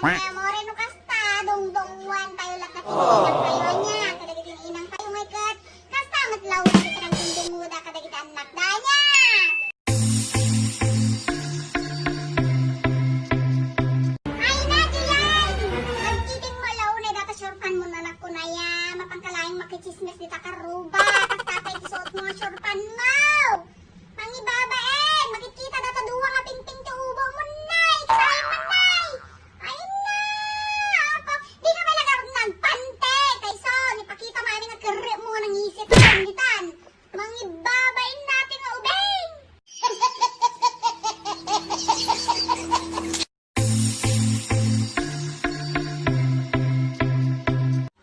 Kaya moreno kasta, dong-dongwan tayo lakat inang kayo niya. Kadagiti inang kayo may kat. Kasta matlaw na kita ng tundunguda kadagiti anak danya. Ay na, Diyan! Nagkiting mo law na data surpan mo na ko na ya. Mapangkalaing makichismis dita karuba. Kasta tayo isuot mo nga surpan mo. Mangibabaen, makikita data duwa nga pingping ti ubo mo nay. Sayang man nay. Ay na! Apa, di ka ba lagaron ng pante? Kayso, ipakita mami nga kere mo nang isip ko nitan. Mangibabain natin nga ubeng.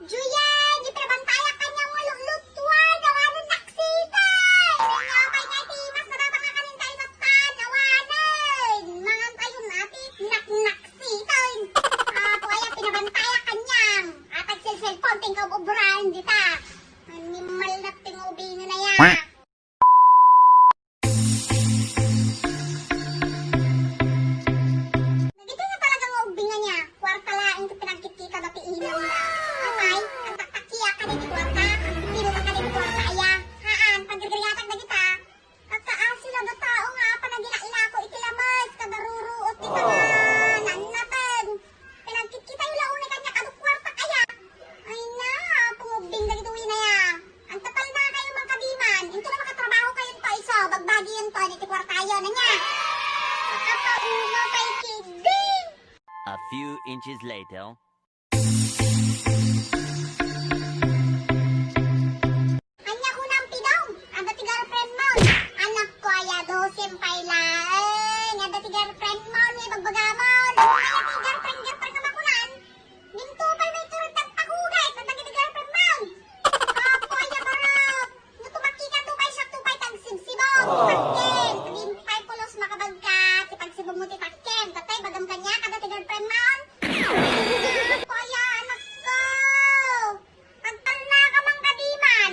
Juyan, iprabantaya kanya mo lulutwan, nawanan naksitay. Nangapay nga timas na dapat nga kanin tayo sa tanawanan. Mangan tayo natin, naknaksitay. Apo ay pinabantaya kanyang. Atag cellphone, tingkaw obrahan dita. Animal na tingubin na ya. Nagito na talagang ubingan niya. Kwarta laing ito pinagkikita dati inaw na. Amay, ang taktakiya ka din kwarta. Pino ka din kwarta aya. Haan, pagkagrigatag na kita. Kaktaan sila do tao nga panagila-ila ko itilamas. Kadaruruot di ka nga nanatan. Pinagkikita yung launay kanya kaduk kwarta kaya. Ay na, pumubing na gituwi na ya. Ang tapal na kayo mga kadiman. Into na makatrabaho kayo to iso. Bagbagi yun to, diti kwartayo na niya. Nakapauno kay kiding. A few inches later. Anya ko ng pidong. Ada ti girlfriend mo. Anak ko aya dosim pailaeng. Ada ti girlfriend mo ni bagbagamon. Aya ti girlfriend nga makunan. Minto pay may turod tagpagugay. Sa ti girlfriend mo. Apo aya barap. No tumakita to kay sakto pay tagsibsibong. Takken. Tagin pay pulos makabagka. Ti pagsibong mo ti takken. Tatay bagam kanya kada ti girlfriend mo. Apo aya anak ko. Agtal na ka mang kadiman.